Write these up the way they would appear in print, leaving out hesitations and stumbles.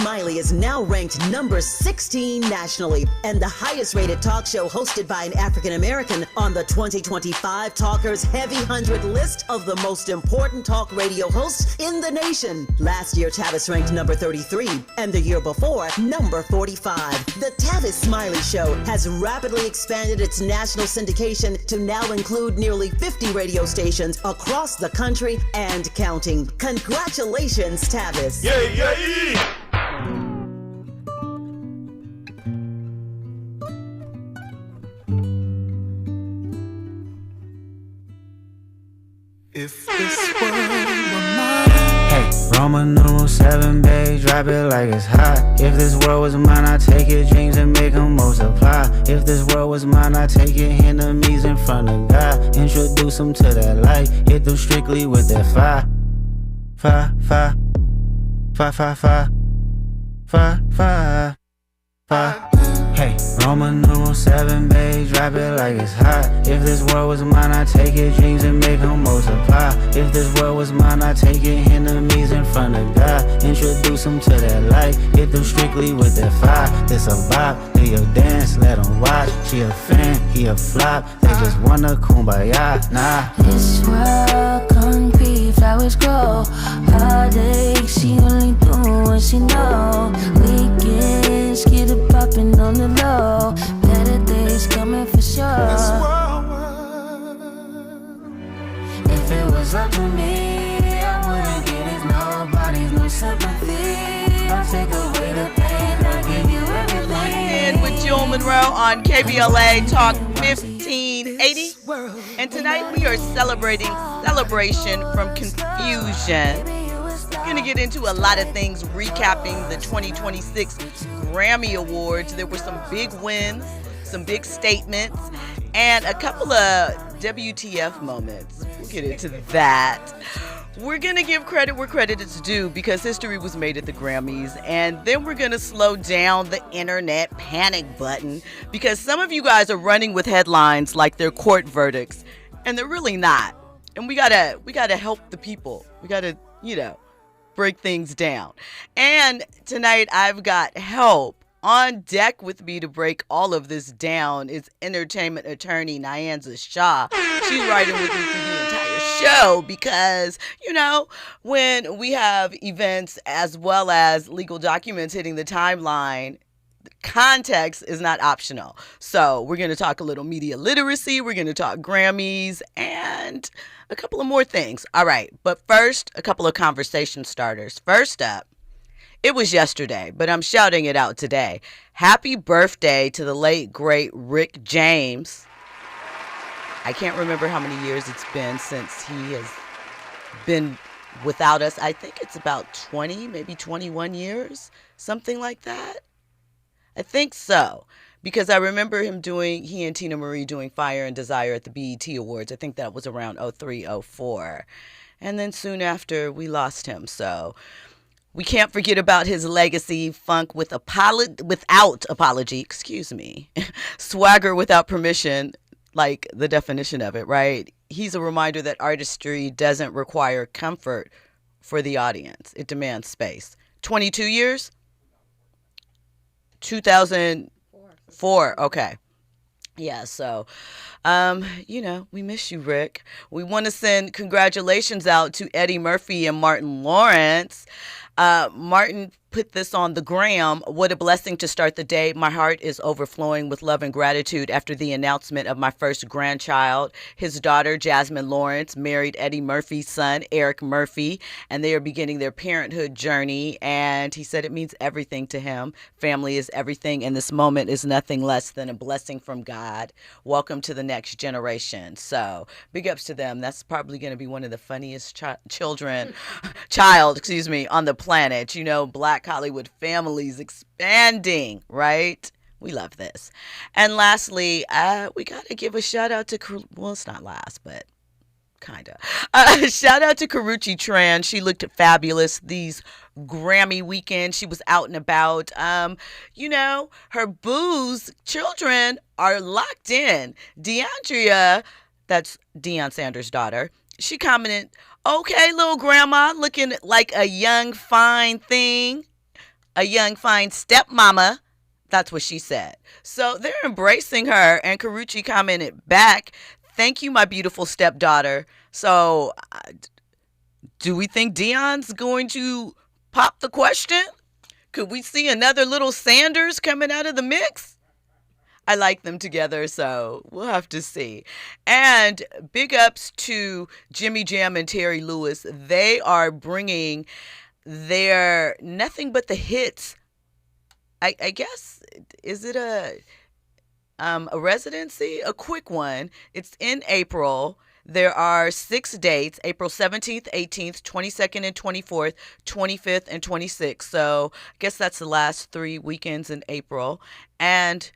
Smiley is now ranked number 16 nationally and the highest rated talk show hosted by an African American on the 2025 Talkers Heavy 100 list of the most important talk radio hosts in the nation. Last year, Tavis ranked number 33, and the year before, number 45. The Tavis Smiley Show has rapidly expanded its national syndication to now include nearly 50 radio stations across the country and counting. Congratulations, Tavis. Yeah, yeah. If this world were mine. Hey, Roman numeral 7, babe, drop it like it's hot. If this world was mine, I'd take your dreams and make them multiply. If this world was mine, I'd take your enemies in front of God. Introduce them to that light, hit them strictly with that fire. Fire, fire, fire, fire, fire, fire, fire, fire. Hey, Roman numeral 7, babe, drop it like it's hot. If this world was mine, I'd take your dreams and make them multiply. If this world was mine, I'd take your enemies in front of God. Introduce them to that light, hit them strictly with that fire. This a bop, do your dance, let them watch. She a fan, he a flop, they just wanna kumbaya, nah. This world concrete, flowers grow. Heartache, she only do what she know. Weekends, get it poppin' on the low. Better days coming for sure. If it was up to me, I wouldn't give it nobody's no sympathy. I'll take away the pain, I'll give you everything. With Jill Munroe on KBLA Talk 1580. And tonight we are celebrating celebration from confusion. We're going to get into a lot of things, recapping the 2026 Grammy Awards. There were some big wins, some big statements, and a couple of WTF moments. We'll get into that. We're going to give credit where credit is due because history was made at the Grammys. And then we're going to slow down the internet panic button because some of you guys are running with headlines like they're court verdicts, and they're really not. And we gotta help the people. We got to, break things down. And tonight I've got help on deck with me to break all of this down. Is entertainment attorney Nyanza Shaw. She's riding with me through the entire show because, when we have events as well as legal documents hitting the timeline, context is not optional. So we're going to talk a little media literacy. We're going to talk Grammys and a couple of more things. All right. But first, a couple of conversation starters. First up, it was yesterday, but I'm shouting it out today. Happy birthday to the late, great Rick James. I can't remember how many years it's been since he has been without us. I think it's about 20, maybe 21 years, something like that. I think so, because I remember he and Tina Marie doing Fire and Desire at the BET Awards. I think that was around 03, 04. And then soon after, we lost him. So we can't forget about his legacy, funk without apology, swagger without permission, like the definition of it, right? He's a reminder that artistry doesn't require comfort for the audience. It demands space. 22 years? 2004. Okay. Yeah, so, we miss you, Rick. We want to send congratulations out to Eddie Murphy and Martin Lawrence. Martin put this on the gram. What a blessing to start the day. My heart is overflowing with love and gratitude after the announcement of my first grandchild. His daughter, Jasmine Lawrence, married Eddie Murphy's son, Eric Murphy, and they are beginning their parenthood journey. And he said it means everything to him. Family is everything, and this moment is nothing less than a blessing from God. Welcome to the next generation. So big ups to them. That's probably going to be one of the funniest child on the planet. Black Hollywood families expanding, right? We love this. And lastly, we got to give a shout out to, well, it's not last, but kind of. Shout out to Karrueche Tran. She looked fabulous these Grammy weekend. She was out and about. Her boo's children are locked in. DeAndrea, that's Deion Sanders' daughter, she commented, "Okay, little grandma, looking like a young, fine thing." a young fine stepmama. That's what she said. So they're embracing her, and Karrueche commented back, "Thank you, my beautiful stepdaughter." So do we think Deion's going to pop the question? Could we see another little Sanders coming out of the mix? I like them together, so we'll have to see. And big ups to Jimmy Jam and Terry Lewis. They are bringing their Nothing But the Hits. I guess, is it a residency? A quick one. It's in April. There are 6 dates: April 17th, 18th, 22nd and 24th, 25th and 26th. So I guess that's the last 3 weekends in April. And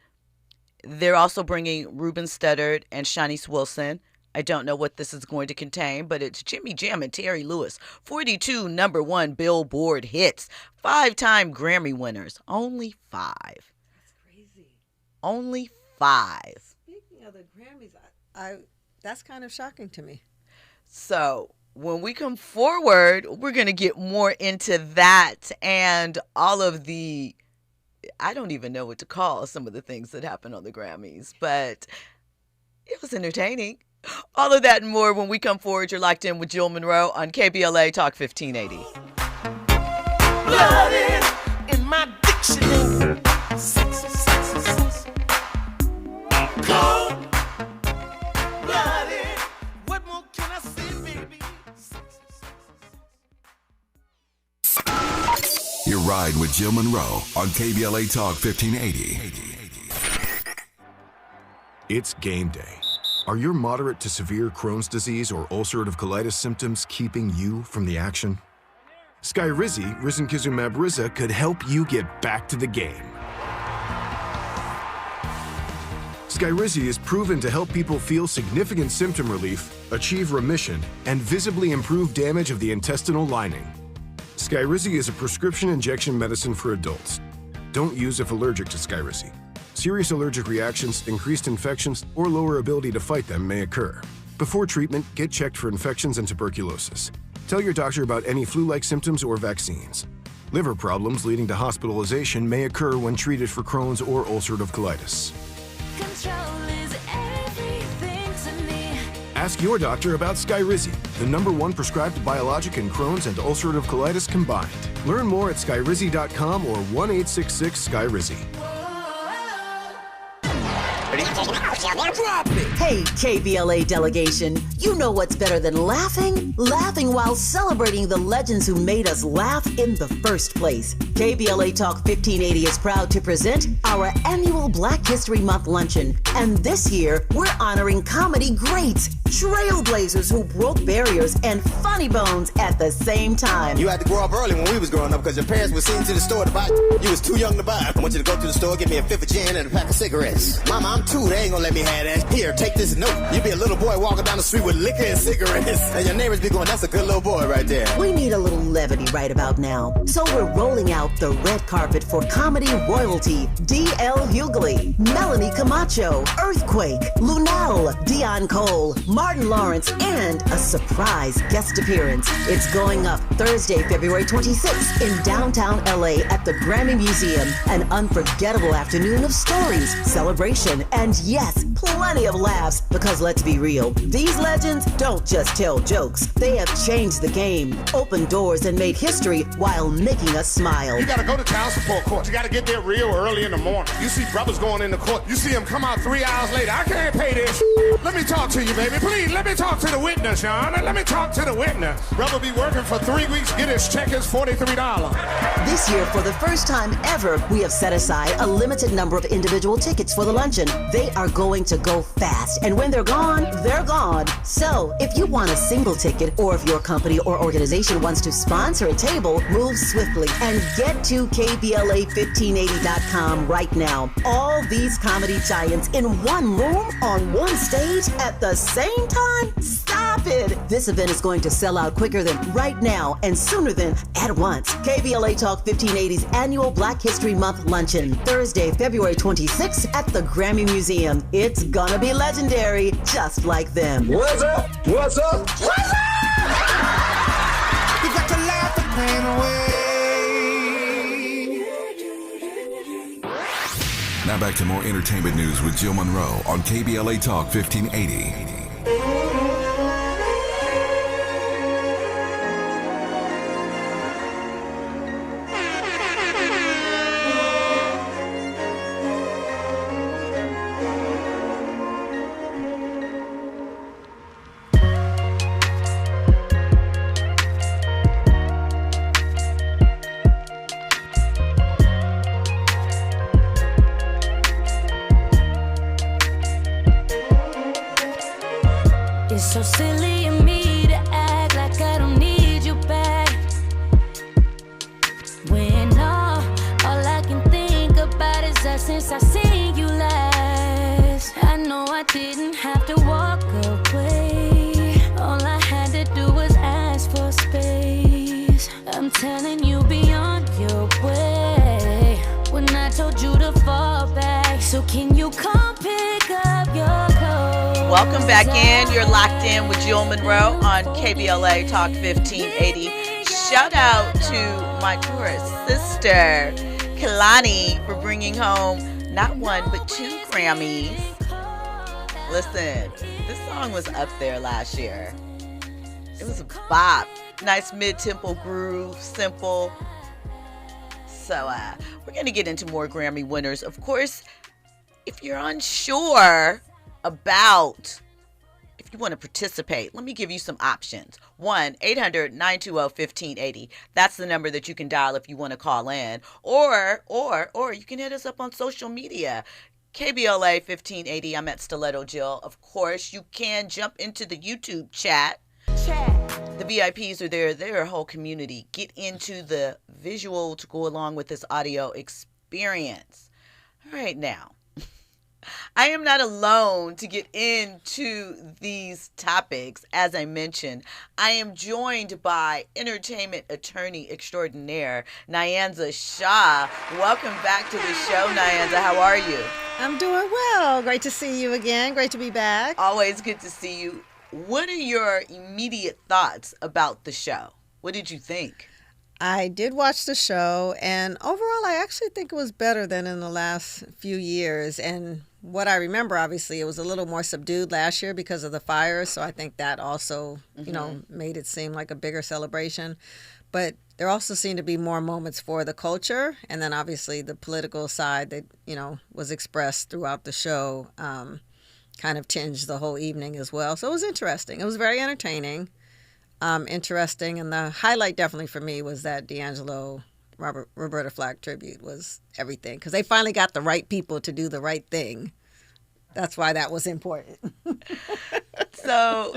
they're also bringing Ruben Studdard and Shanice Wilson. I don't know what this is going to contain, but it's Jimmy Jam and Terry Lewis. 42 #1 Billboard hits. 5-time Grammy winners. Only 5. That's crazy. Only 5. Speaking of the Grammys, that's kind of shocking to me. So when we come forward, we're going to get more into that and all of the, I don't even know what to call some of the things that happened on the Grammys, but it was entertaining. All of that and more when we come forward. You're locked in with Jill Munroe on KBLA Talk 1580. Blood in my dictionary. Cold blooded. What more can I say, baby? Your ride with Jill Munroe on KBLA Talk 1580. It's game day. Are your moderate to severe Crohn's disease or ulcerative colitis symptoms keeping you from the action? Skyrizi, risankizumab Riza, could help you get back to the game. Skyrizi is proven to help people feel significant symptom relief, achieve remission, and visibly improve damage of the intestinal lining. Skyrizi is a prescription injection medicine for adults. Don't use if allergic to Skyrizi. Serious allergic reactions, increased infections, or lower ability to fight them may occur. Before treatment, get checked for infections and tuberculosis. Tell your doctor about any flu-like symptoms or vaccines. Liver problems leading to hospitalization may occur when treated for Crohn's or ulcerative colitis. Control is everything to me. Ask your doctor about Skyrizi, the #1 prescribed biologic in Crohn's and ulcerative colitis combined. Learn more at skyrizi.com or 1-866-SKYRIZI. Hey, KBLA delegation, you know what's better than laughing? Laughing while celebrating the legends who made us laugh in the first place. KBLA Talk 1580 is proud to present our annual Black History Month luncheon. And this year, we're honoring comedy greats, trailblazers who broke barriers, and funny bones at the same time. You had to grow up early when we was growing up because your parents were sending you to the store to buy. You was too young to buy. I want you to go to the store, get me a 5th of gin and a pack of cigarettes. Mama, I'm 2. They ain't gonna let me have that. Here, take this note. You be a little boy walking down the street with liquor and cigarettes. And your neighbors be going, that's a good little boy right there. We need a little levity right about now. So we're rolling out the red carpet for comedy royalty. D.L. Hughley, Melanie Camacho, Earthquake, Lunel, Dion Cole, Martin Lawrence, and a surprise guest appearance. It's going up Thursday, February 26th in downtown LA at the Grammy Museum. An unforgettable afternoon of stories, celebration, and yes, plenty of laughs, because let's be real, these legends don't just tell jokes. They have changed the game, opened doors, and made history while making us smile. You gotta go to child support court. You gotta get there real early in the morning. You see brothers going into court. You see them come out 3 hours later. I can't pay this. Let me talk to you, baby. Please, let me talk to the witness, Your Honor. Let me talk to the witness. Brother be working for 3 weeks, get his check is $43. This year, for the first time ever, we have set aside a limited number of individual tickets for the luncheon. They are going to go fast, and when they're gone, they're gone. So, if you want a single ticket, or if your company or organization wants to sponsor a table, move swiftly and get to KBLA1580.com right now. All these comedy giants in one room, on one stage, at the same time? Stop it! This event is going to sell out quicker than right now and sooner than at once. KBLA Talk 1580's annual Black History Month luncheon, Thursday, February 26th at the Grammy Museum. It's gonna be legendary, just like them. What's up? What's up? What's up? You got to laugh the pain away. Now back to more entertainment news with Jill Munroe on KBLA Talk 1580. It's so silly of me to act like I don't need you back. When all I can think about is that since I seen you last. I know I didn't have to walk away. All I had to do was ask for space. I'm telling you, be on your way. When I told you to fall back, so can you come pick up your clothes? Welcome back in. You're locked in with Jill Munroe on KBLA Talk 1580. Shout out to my tourist sister, Kalani, for bringing home not one, but 2 Grammys. Listen, this song was up there last year. It was a bop. Nice mid-tempo groove, simple. So we're going to get into more Grammy winners. Of course, if you're unsure about if you want to participate, let me give you some options. 1-800-920-1580. That's the number that you can dial if you want to call in. Or you can hit us up on social media. KBLA 1580. I'm at Stiletto Jill. Of course, you can jump into the YouTube chat. The VIPs are there. They're a whole community. Get into the visual to go along with this audio experience. All right, now. I am not alone to get into these topics. As I mentioned, I am joined by entertainment attorney extraordinaire, Nyanza Shaw. Welcome back to the show, Nyanza. How are you? I'm doing well. Great to see you again. Great to be back. Always good to see you. What are your immediate thoughts about the show? What did you think? I did watch the show, and overall, I actually think it was better than in the last few years. And what I remember, obviously, it was a little more subdued last year because of the fires. So I think that also, made it seem like a bigger celebration. But there also seemed to be more moments for the culture. And then obviously the political side that, was expressed throughout the show kind of tinged the whole evening as well. So it was interesting. It was very entertaining. Interesting, and the highlight definitely for me was that D'Angelo Roberta Flack tribute was everything, because they finally got the right people to do the right thing. That's why that was important. So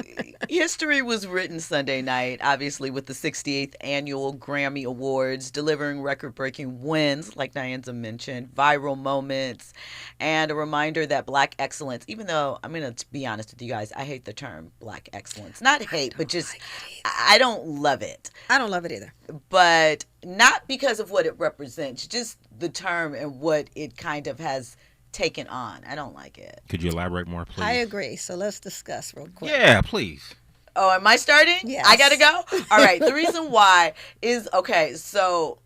history was written Sunday night, obviously, with the 68th Annual Grammy Awards, delivering record-breaking wins, like Nyanza mentioned, viral moments, and a reminder that Black excellence, even though, I'm going to be honest with you guys, I hate the term Black excellence. Not hate, but just, I don't love it. I don't love it either. But not because of what it represents, just the term and what it kind of has taken on. I don't like it. Could you elaborate more, please? I agree. So let's discuss real quick. Yeah, please. Oh, am I starting? Yes. I gotta go? All right. The reason why is, okay, so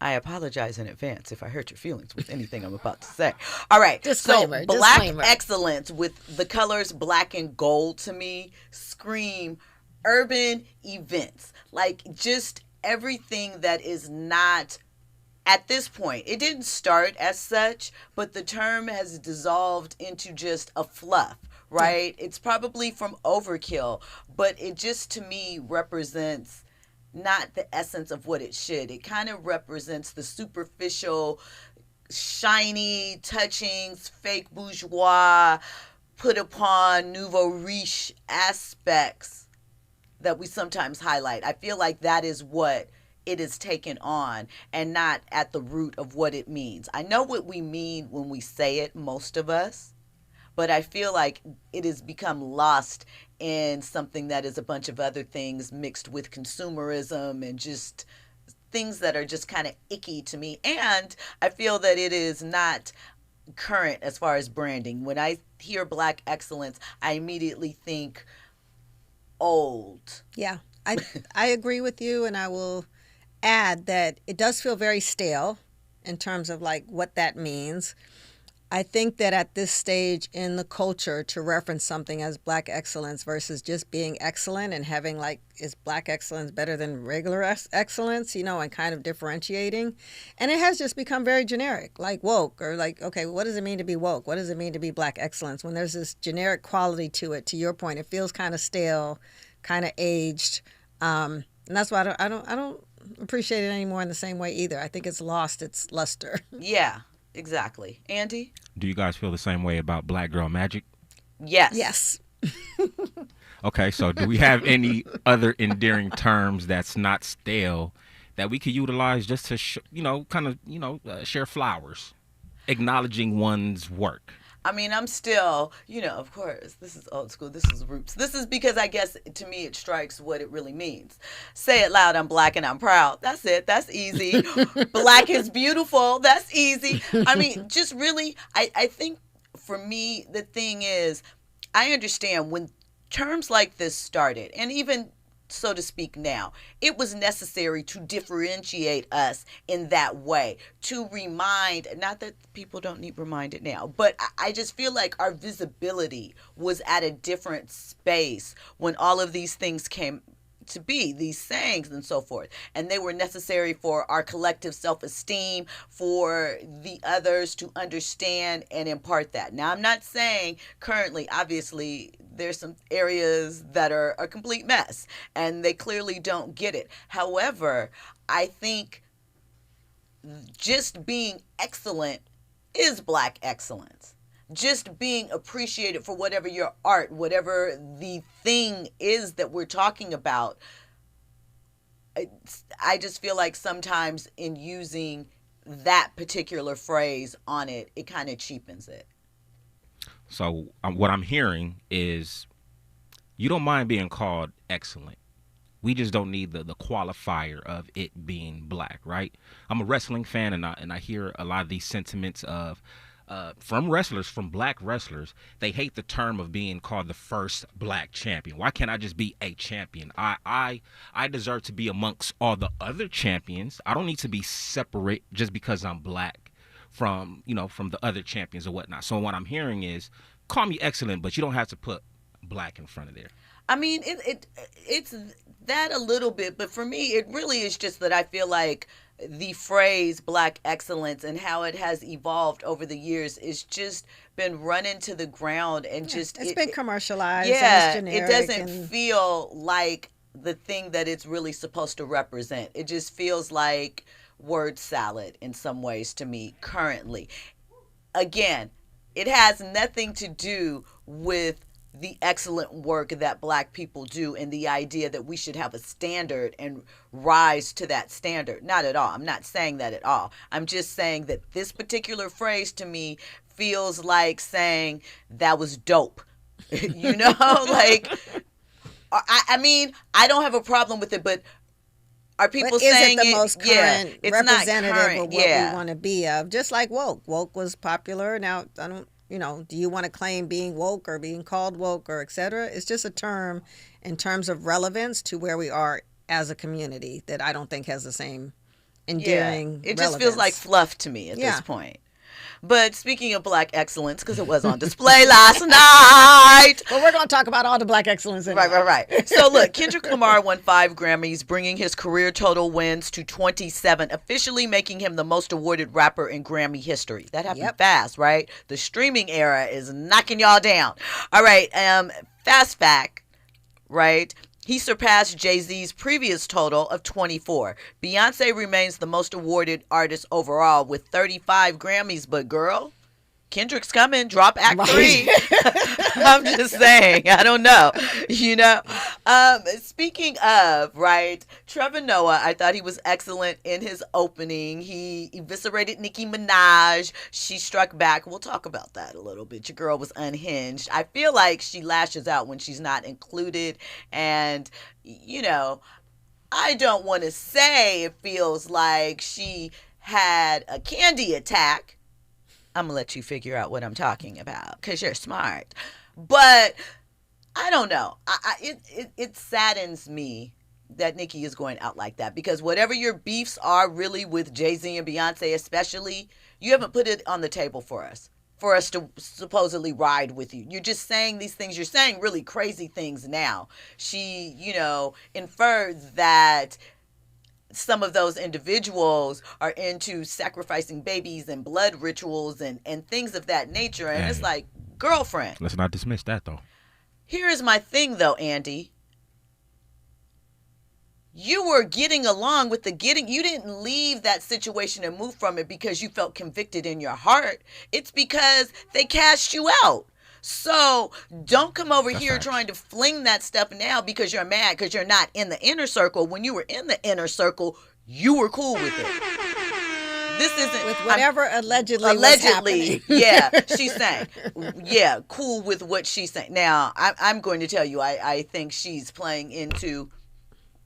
I apologize in advance if I hurt your feelings with anything I'm about to say. All right. Disclaimer. So Black excellence with the colors black and gold to me scream urban events. Like just everything that is not. At this point, it didn't start as such, but the term has dissolved into just a fluff, right? Yeah. It's probably from overkill, but it just, to me, represents not the essence of what it should. It kind of represents the superficial, shiny, touchings, fake bourgeois, put upon nouveau riche aspects that we sometimes highlight. I feel like that is what it is taken on and not at the root of what it means. I know what we mean when we say it, most of us, but I feel like it has become lost in something that is a bunch of other things mixed with consumerism and just things that are just kind of icky to me. And I feel that it is not current as far as branding. When I hear Black excellence, I immediately think old. Yeah, I agree with you, and I will add that it does feel very stale. in terms of like what that means. I think that at this stage in the culture, to reference something as Black excellence versus just being excellent and having like, is Black excellence better than regular excellence, you know, and kind of differentiating. And it has just become very generic, like woke, or like, okay, what does it mean to be woke? What does it mean to be Black excellence? When there's this generic quality to it, to your point, it feels kind of stale, kind of aged. And that's why I don't appreciate it anymore in the same way either. I think it's lost its luster. Yeah. Exactly. Andy? Do you guys feel the same way about Black Girl Magic? Yes. Yes. Okay, so do we have any other endearing terms that's not stale that we could utilize just to, share flowers, acknowledging one's work? I mean, I'm still, of course, this is old school. This is roots. This is because I guess to me it strikes what it really means. Say it loud, I'm Black and I'm proud. That's it. That's easy. Black is beautiful. That's easy. I mean, just really, I think for me, the thing is, I understand when terms like this started, and even so to speak now, it was necessary to differentiate us in that way, to remind, not that people don't need reminded now, but I just feel like our visibility was at a different space when all of these things came to be, these sayings and so forth. And they were necessary for our collective self-esteem, for the others to understand and impart that. Now, I'm not saying currently, obviously, there's some areas that are a complete mess and they clearly don't get it. However, I think just being excellent is Black excellence. Just being appreciated for whatever your art, whatever the thing is that we're talking about. I just feel like sometimes in using that particular phrase on it, it kind of cheapens it. So what I'm hearing is you don't mind being called excellent. We just don't need the qualifier of it being Black, right? I'm a wrestling fan, and I hear a lot of these sentiments of from wrestlers, from Black wrestlers. They hate the term of being called the first Black champion. Why can't I just be a champion? I deserve to be amongst all the other champions. I don't need to be separate just because I'm Black from the other champions or whatnot. So what I'm hearing is, call me excellent, but you don't have to put Black in front of there. I mean, it's that a little bit, but for me, it really is just that I feel like the phrase Black excellence and how it has evolved over the years is just been run into the ground and just it's been commercialized. Yeah, and it's generic, it doesn't feel like the thing that it's really supposed to represent. It just feels like word salad in some ways to me currently. Again, it has nothing to do with the excellent work that Black people do and the idea that we should have a standard and rise to that standard. Not at all. I'm not saying that at all. I'm just saying that this particular phrase to me feels like saying that was dope. Like, I mean, I don't have a problem with it, but are people saying it the most current it's representative not current, of what we want to be of? Just like woke. Woke was popular. Now, I don't, do you want to claim being woke or being called woke or et cetera? It's just a term in terms of relevance to where we are as a community that I don't think has the same endearing it relevance. just feels like fluff to me at this point. But speaking of Black excellence, because it was on display last night. Well, we're going to talk about all the Black excellence. Anyway. Right. So look, Kendrick Lamar won 5 Grammys, bringing his career total wins to 27, officially making him the most awarded rapper in Grammy history. That happened fast, right? The streaming era is knocking y'all down. All right, fast fact, right? He surpassed Jay-Z's previous total of 24. Beyonce remains the most awarded artist overall with 35 Grammys, but girl, Kendrick's coming. Drop Act 3. I'm just saying. I don't know. Speaking of, right, Trevor Noah, I thought he was excellent in his opening. He eviscerated Nicki Minaj. She struck back. We'll talk about that a little bit. Your girl was unhinged. I feel like she lashes out when she's not included. And, I don't want to say it feels like she had a candy attack. I'm going to let you figure out what I'm talking about because you're smart. But I don't know. It saddens me that Nicki is going out like that, because whatever your beefs are really with Jay-Z and Beyonce especially, you haven't put it on the table for us to supposedly ride with you. You're just saying these things. You're saying really crazy things now. She, inferred that some of those individuals are into sacrificing babies and blood rituals and things of that nature. And it's like, girlfriend. Let's not dismiss that, though. Here is my thing, though, Andy. You were getting along with you didn't leave that situation and move from it because you felt convicted in your heart. It's because they cast you out. So don't come over here trying to fling that stuff now because you're mad because you're not in the inner circle. When you were in the inner circle, you were cool with it. This isn't with whatever allegedly was happening. Yeah, she's saying, yeah, cool with what she's saying. Now, I'm going to tell you, I think she's playing into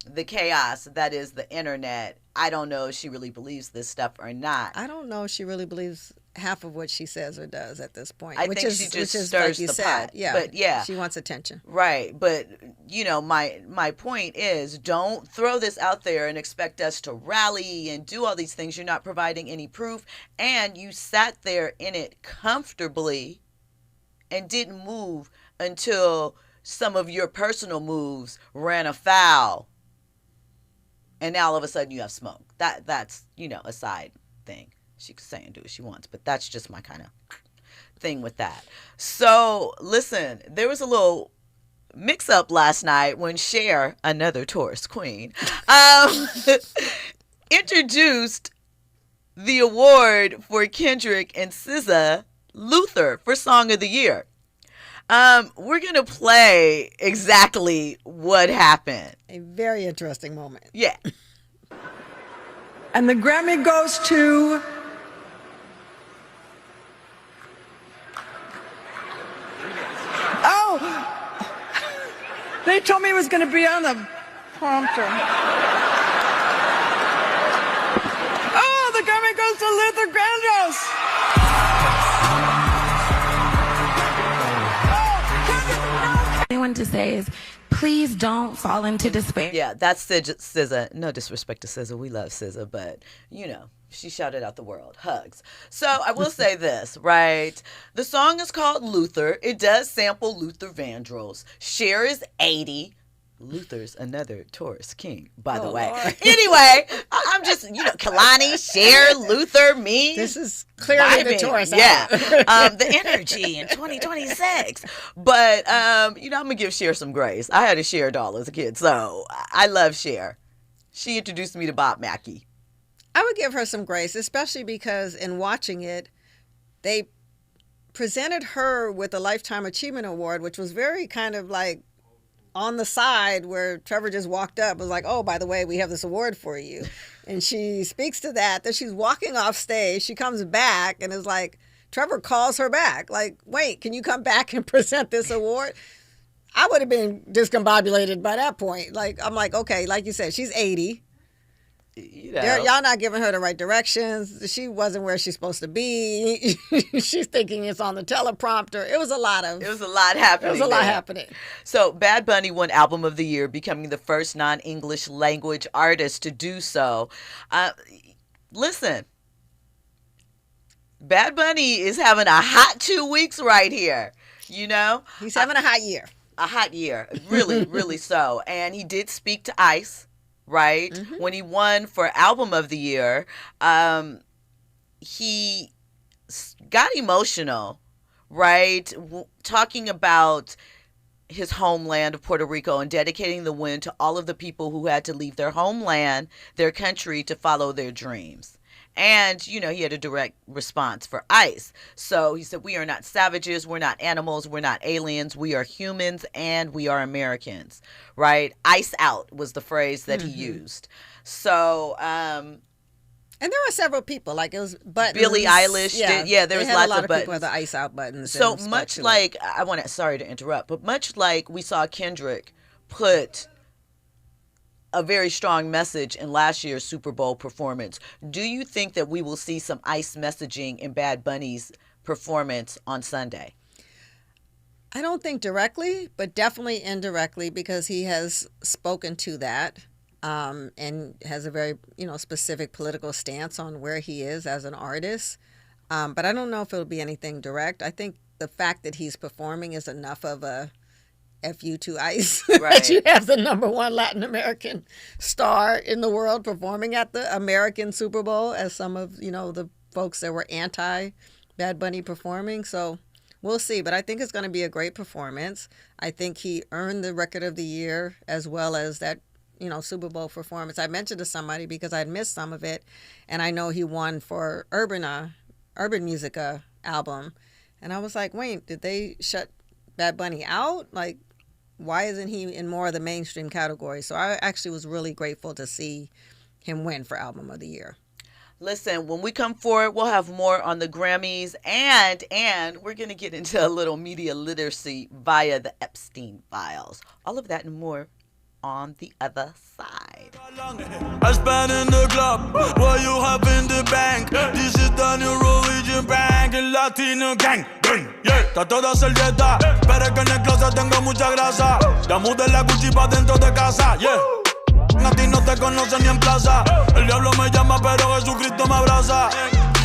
the chaos that is the internet. I don't know if she really believes this stuff or not. I don't know if she really believes half of what she says or does at this point. I think she just stirs the pot. Yeah, but yeah, she wants attention. Right, but my point is, don't throw this out there and expect us to rally and do all these things. You're not providing any proof, and you sat there in it comfortably and didn't move until some of your personal moves ran afoul. And now all of a sudden you have smoke. That's a side thing. She can say and do what she wants, but that's just my kind of thing with that. So listen, there was a little mix up last night when Cher, another Taurus queen, introduced the award for Kendrick and SZA, Luther, for Song of the Year. We're going to play exactly what happened. A very interesting moment. Yeah. And the Grammy goes to they told me it was going to be on the prompter. Oh, the Grammy goes to Luther Vandross. I want to say is, please don't fall into despair. Yeah, that's SZA. No disrespect to SZA. We love SZA, but, she shouted out the world. Hugs. So I will say this, right? The song is called Luther. It does sample Luther Vandross. Cher is 80. Luther's another Taurus king, by the way. Lord. Anyway, I'm just, Kalani, Cher, Luther, me. This is clearly the Taurus. Yeah. The energy in 2026. But, I'm going to give Cher some grace. I had a Cher doll as a kid, so I love Cher. She introduced me to Bob Mackie. I would give her some grace, especially because in watching it, they presented her with a Lifetime Achievement Award, which was very kind of like on the side where Trevor just walked up, was like, oh, by the way, we have this award for you. And she speaks to that. Then she's walking off stage. She comes back and is like, Trevor calls her back. Like, wait, can you come back and present this award? I would have been discombobulated by that point. Like, I'm like, okay, like you said, she's 80. Y'all not giving her the right directions. She wasn't where she's supposed to be. She's thinking it's on the teleprompter. It was a lot happening. So Bad Bunny won Album of the Year, becoming the first non-English language artist to do so. Listen, Bad Bunny is having a hot 2 weeks right here. He's having a hot year. A hot year, really, really so. And he did speak to ICE. Right? Mm-hmm. When he won for Album of the Year, he got emotional, right? Talking about his homeland of Puerto Rico and dedicating the win to all of the people who had to leave their homeland, their country, to follow their dreams. And, he had a direct response for ICE. So he said, we are not savages, we're not animals, we're not aliens, we are humans, and we are Americans, right? ICE out was the phrase that he used. So, and there were several people, like it was buttons. Billie Eilish did, there was lots of buttons. People with the ICE out buttons. So much like, sorry to interrupt, but much like we saw Kendrick put a very strong message in last year's Super Bowl performance. Do you think that we will see some ICE messaging in Bad Bunny's performance on Sunday? I don't think directly, but definitely indirectly, because he has spoken to that. and has a very, specific political stance on where he is as an artist. But I don't know if it'll be anything direct. I think the fact that he's performing is enough of a FU to ICE. Right. That you have the #1 Latin American star in the world performing at the American Super Bowl, as some of, the folks that were anti Bad Bunny performing. So we'll see. But I think it's going to be a great performance. I think he earned the Record of the Year as well as that, Super Bowl performance. I mentioned to somebody because I'd missed some of it, and I know he won for urban music album. And I was like, wait, did they shut Bad Bunny out? Like, why isn't he in more of the mainstream category? So I actually was really grateful to see him win for Album of the Year. Listen, when we come forward, we'll have more on the Grammys, and we're going to get into a little media literacy via the Epstein files. All of that and more on the other side. I spend in the club, what you have in the bank. This is the new religion bank, el Latino gang. Yeah, trato de hacer dieta, pero es que en el closet tengo mucha grasa. Ya mudé la Gucci pa' dentro de casa, yeah. A ti no te conocen ni en plaza. El diablo me llama, pero Jesucristo me abraza.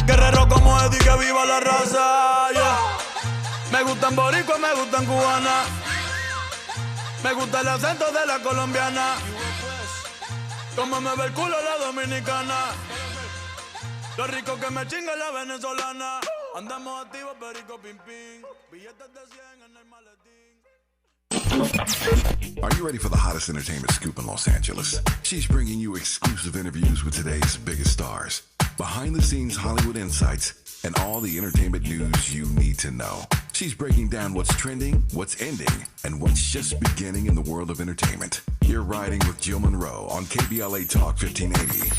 Guerrero como Eddie, que viva la raza, yeah. Me gustan boricua, me gustan cubana. Me gusta el acento de la colombiana. Como me ve el culo la dominicana. Lo rico que me chinga la venezolana. Andamos activos, perico pim pim. Billetes de 100 en el maletín. Are you ready for the hottest entertainment scoop in Los Angeles? She's bringing you exclusive interviews with today's biggest stars, behind-the-scenes Hollywood insights, and all the entertainment news you need to know. She's breaking down what's trending, what's ending, and what's just beginning in the world of entertainment. You're riding with Jill Munroe on KBLA Talk 1580.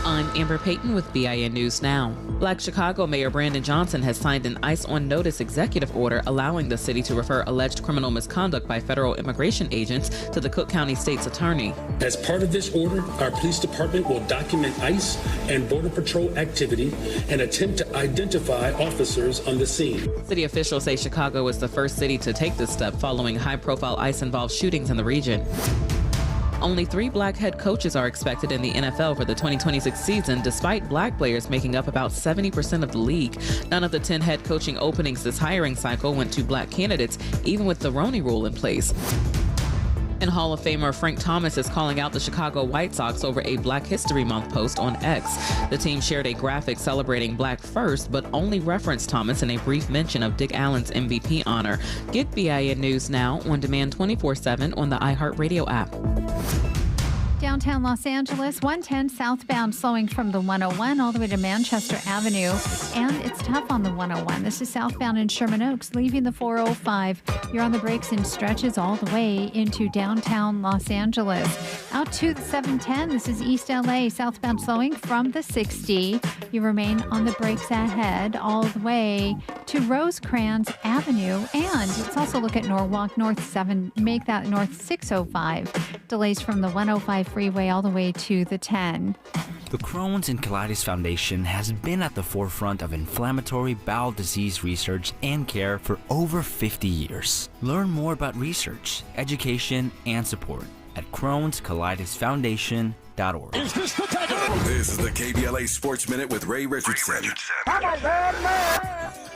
I'm Amber Payton with BIN News Now. Black Chicago Mayor Brandon Johnson has signed an ICE on notice executive order allowing the city to refer alleged criminal misconduct by federal immigration agents to the Cook County State's attorney. As part of this order, our police department will document ICE and Border Patrol activity and attempt to identify officers on the scene. City officials say Chicago is the first city to take this step following high-profile ICE-involved shootings in the region. Only 3 black head coaches are expected in the NFL for the 2026 season, despite black players making up about 70% of the league. None of the 10 head coaching openings this hiring cycle went to black candidates, even with the Roney Rule in place. And Hall of Famer Frank Thomas is calling out the Chicago White Sox over a Black History Month post on X. The team shared a graphic celebrating Black First, but only referenced Thomas in a brief mention of Dick Allen's MVP honor. Get BIN News Now on demand 24/7 on the iHeartRadio app. Downtown Los Angeles, 110 southbound slowing from the 101 all the way to Manchester Avenue. And it's tough on the 101. This is southbound in Sherman Oaks, leaving the 405. You're on the brakes in stretches all the way into downtown Los Angeles. Out to the 710, this is East LA, southbound slowing from the 60. You remain on the brakes ahead all the way to Rosecrans Avenue. And let's also look at Norwalk, North 7, make that North 605. Delays from the 105 freeway all the way to the 10. The Crohn's and Colitis Foundation has been at the forefront of inflammatory bowel disease research and care for over 50 years. Learn more about research, education, and support at Crohn'sColitisFoundation.org. This is the KBLA Sports Minute with Ray Richardson.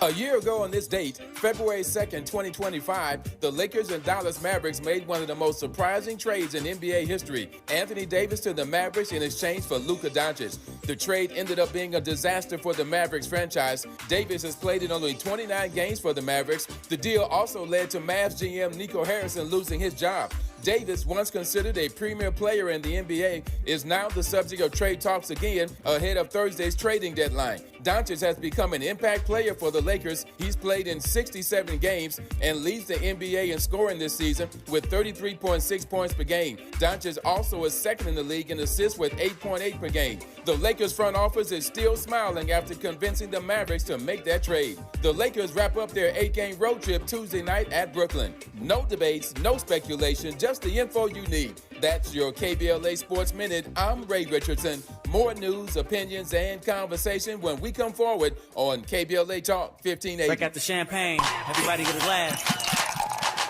A year ago on this date, February 2nd, 2025, the Lakers and Dallas Mavericks made one of the most surprising trades in NBA history. Anthony Davis to the Mavericks in exchange for Luka Doncic. The trade ended up being a disaster for the Mavericks franchise. Davis has played in only 29 games for the Mavericks. The deal also led to Mavs GM Nico Harrison losing his job. Davis, once considered a premier player in the NBA, is now the subject of trade talks again ahead of Thursday's trading deadline. Doncic has become an impact player for the Lakers. He's played in 67 games and leads the NBA in scoring this season with 33.6 points per game. Doncic also is second in the league in assists with 8.8 per game. The Lakers front office is still smiling after convincing the Mavericks to make that trade. The Lakers wrap up their 8-game road trip Tuesday night at Brooklyn. No debates, no speculation, just the info you need. That's your KBLA Sports Minute. I'm Ray Richardson. More news, opinions, and conversation when we come forward on KBLA Talk 1580. Break out the champagne. Everybody get a glass.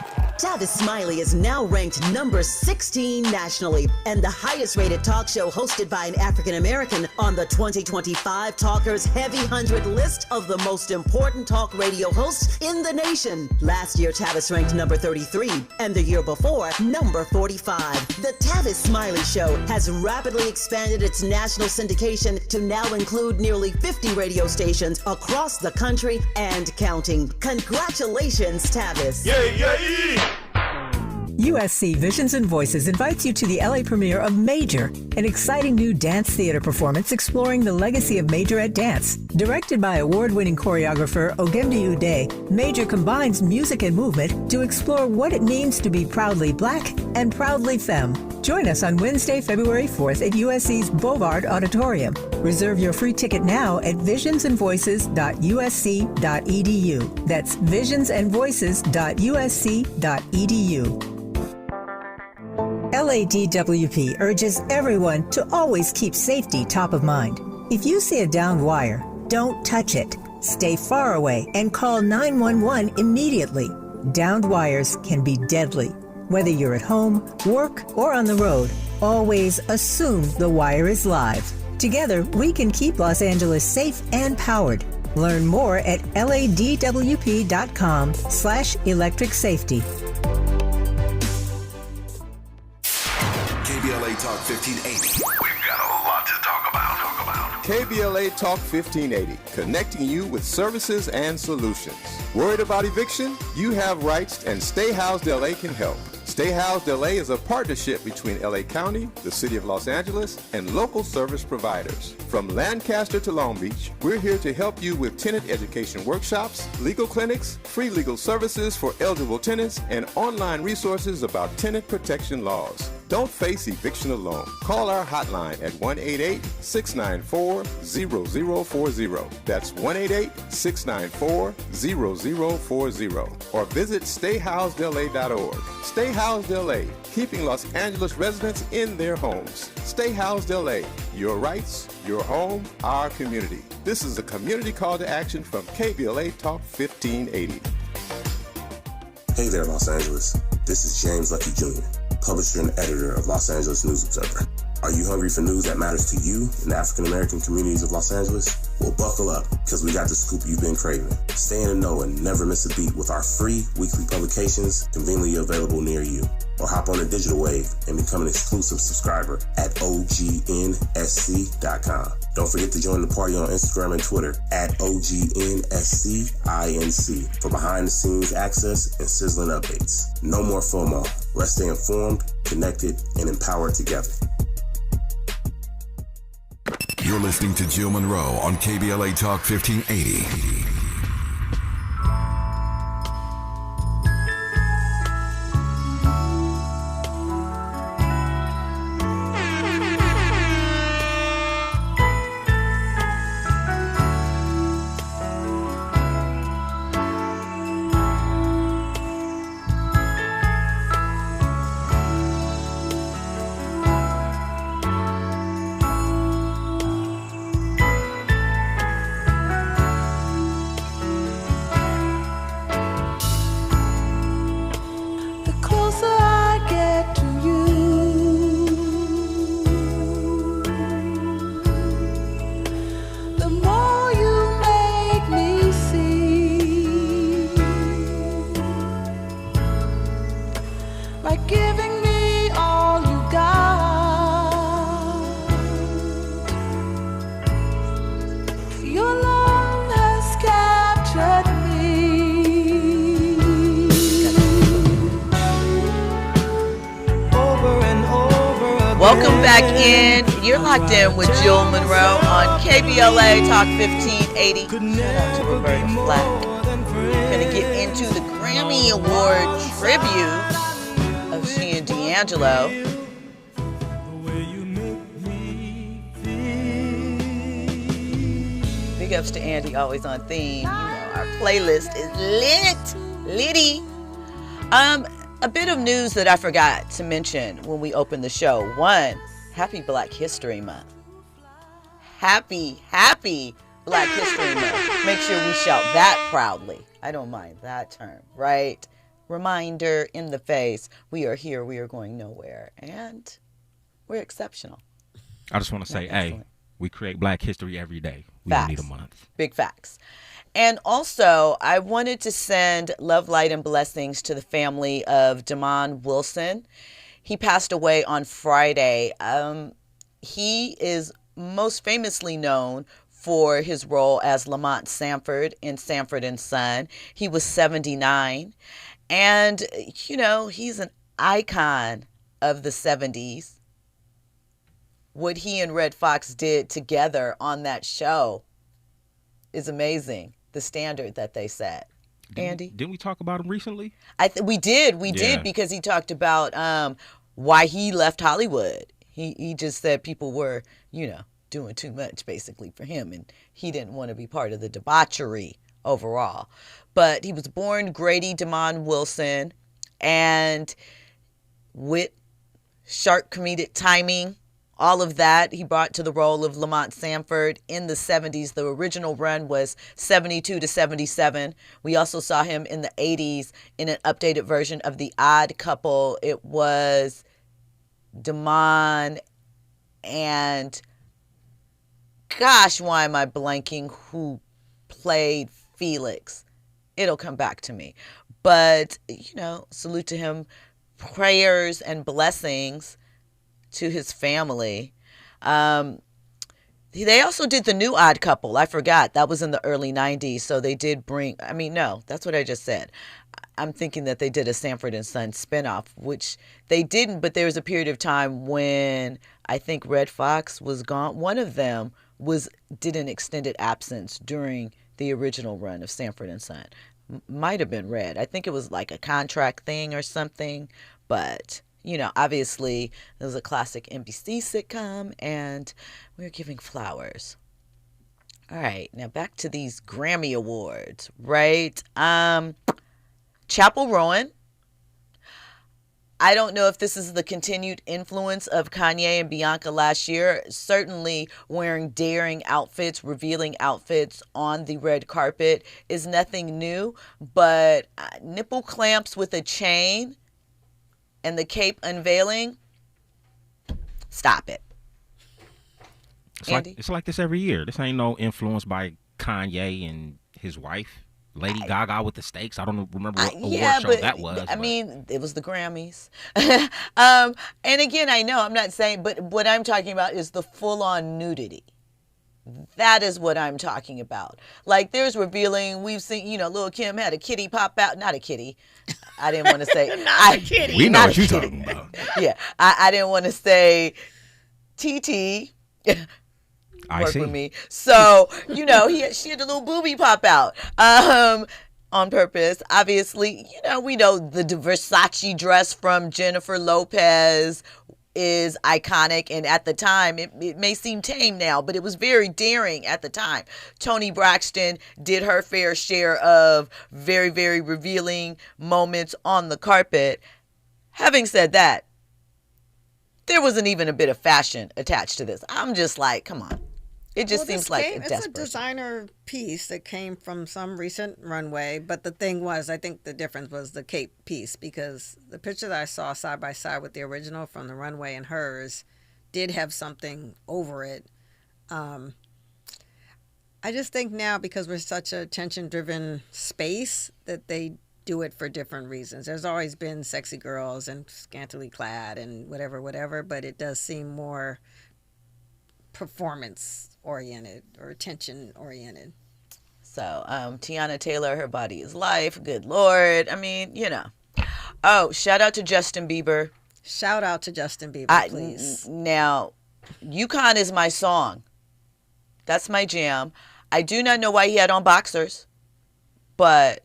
Tavis Smiley is now ranked number 16 nationally and the highest rated talk show hosted by an African American on the 2025 Talkers Heavy 100 list of the most important talk radio hosts in the nation. Last year, Tavis ranked number 33, and the year before, number 45. The Tavis Smiley Show has rapidly expanded its national syndication to now include nearly 50 radio stations across the country and counting. Congratulations, Tavis. USC Visions and Voices invites you to the LA premiere of Major, an exciting new dance theater performance exploring the legacy of Majorette dance. Directed by award-winning choreographer Ogemdi Ude, Major combines music and movement to explore what it means to be proudly Black and proudly femme. Join us on Wednesday, February 4th at USC's Bovard Auditorium. Reserve your free ticket now at visionsandvoices.usc.edu. That's visionsandvoices.usc.edu. LADWP urges everyone to always keep safety top of mind. If you see a downed wire, don't touch it. Stay far away and call 911 immediately. Downed wires can be deadly. Whether you're at home, work, or on the road, always assume the wire is live. Together, we can keep Los Angeles safe and powered. Learn more at ladwp.com/electric safety. KBLA Talk 1580. We've got a lot to talk about. KBLA Talk 1580, connecting you with services and solutions. Worried about eviction? You have rights, and Stay Housed LA can help. Stay Housed LA is a partnership between LA County, the City of Los Angeles, and local service providers. From Lancaster to Long Beach, we're here to help you with tenant education workshops, legal clinics, free legal services for eligible tenants, and online resources about tenant protection laws. Don't face eviction alone. Call our hotline at 1-888-694-0040. That's 1-888-694-0040. Or visit stayhousedla.org. Stay Housed LA, keeping Los Angeles residents in their homes. Stay Housed LA, your rights, your home, our community. This is a community call to action from KBLA Talk 1580. Hey there, Los Angeles. This is James Lucky Jr., publisher and editor of Los Angeles News Observer. Are you hungry for news that matters to you in the African American communities of Los Angeles? Well, buckle up, because we got the scoop you've been craving. Stay in the know and never miss a beat with our free weekly publications conveniently available near you. Or hop on the digital wave and become an exclusive subscriber at OGNSC.com. Don't forget to join the party on Instagram and Twitter at OGNSCINC for behind-the-scenes access and sizzling updates. No more FOMO. Let's stay informed, connected, and empowered together. You're listening to Jill Munroe on KBLA Talk 1580. Welcome back in. You're locked in with Jill Munroe on KBLA Talk 1580. Shout out to Roberta Flack. We're going to get into the Grammy Award tribute of she and D'Angelo. Big ups to Andy, always on theme. You know, our playlist is litty. A bit of news that I forgot to mention when we opened the show. One, happy Black History Month. Happy Black History Month. Make sure we shout that proudly. I don't mind that term, right? reminder in the face. We are here. We are going nowhere. And we're exceptional. I just want to say, hey, we create Black history every day. We Facts. don't need a month. Big facts. And also, I wanted to send love, light, and blessings to the family of Damon Wilson. He passed away on Friday. He is most famously known for his role as Lamont Sanford in Sanford and Son. He was 79. And, you know, he's an icon of the 70s. What he and Red Fox did together on that show is amazing. The standard that they set. Andy? Didn't we talk about him recently? We did because he talked about why he left Hollywood. He just said people were, you know, doing too much basically for him, and he didn't want to be part of the debauchery overall. But he was born Grady Damon Wilson, and wit, sharp comedic timing, all of that he brought to the role of Lamont Sanford in the 70s. The original run was 72 to 77. We also saw him in the 80s in an updated version of The Odd Couple. It was Damon and, gosh, why am I blanking who played Felix? It'll come back to me. But, you know, salute to him. Prayers and blessings to his family. They also did the new Odd Couple. I forgot. That was in the early 90s. So they did bring, that's what I just said. I'm thinking that they did a Sanford and Son spinoff, which they didn't, but there was a period of time when I think Red Fox was gone. One of them did an extended absence during the original run of Sanford and Son. Might have been Red. I think it was like a contract thing or something, but you know, obviously, it was a classic NBC sitcom, and we were giving flowers. All right, now back to these Grammy Awards, right? Chapel Rowan. I don't know if this is the continued influence of Kanye and Bianca last year. Certainly wearing daring outfits, revealing outfits on the red carpet is nothing new, but nipple clamps with a chain and the cape unveiling, stop it. It's like this every year. This ain't no influence by Kanye and his wife, Lady Gaga with the steaks. I don't remember what award show that was. I mean, it was the Grammys. And again, I know I'm not saying, but what I'm talking about is the full-on nudity. That is what I'm talking about. Like, there's revealing, we've seen, you know, Lil' Kim had a kitty pop out. Not a kitty. I didn't want to say. Not a kitty. We know what you're talking about. Yeah. I didn't want to say TT. Work with me. So, you know, she had a little boobie pop out on purpose. Obviously, you know, we know the Versace dress from Jennifer Lopez is iconic, and at the time it may seem tame now, but it was very daring at the time. Toni Braxton did her fair share of very, very revealing moments on the carpet. Having said that, there wasn't even a bit of fashion attached to this. I'm just like, come on. It just seems like a desperate. It's a designer piece that came from some recent runway, but the thing was, I think the difference was the cape piece, because the picture that I saw side by side with the original from the runway and hers did have something over it. I just think now, because we're such a attention-driven space, that they do it for different reasons. There's always been sexy girls and scantily clad and whatever, but it does seem more performance-oriented or attention-oriented. So, Tiana Taylor, her body is life. Good Lord. I mean, you know. Oh, shout out to Justin Bieber. Shout out to Justin Bieber, please. Now, UConn is my song. That's my jam. I do not know why he had on boxers, but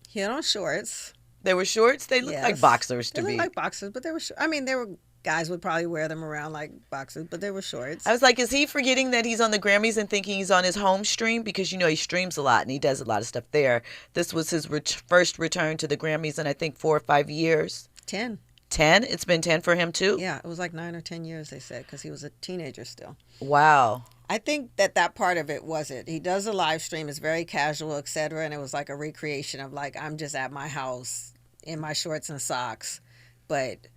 he had on shorts. They were shorts? They looked like boxers to me. They looked like boxers, but they were I mean, they were. Guys would probably wear them around like boxers, but they were shorts. I was like, is he forgetting that he's on the Grammys and thinking he's on his home stream? Because, you know, he streams a lot and he does a lot of stuff there. This was his first return to the Grammys in, I think, 4 or 5 years. 10. 10? It's been 10 for him, too? Yeah, it was like 9 or 10 years, they said, because he was a teenager still. Wow. I think that part of it was it. He does a live stream. It's very casual, etc. And it was like a recreation of, like, I'm just at my house in my shorts and socks. But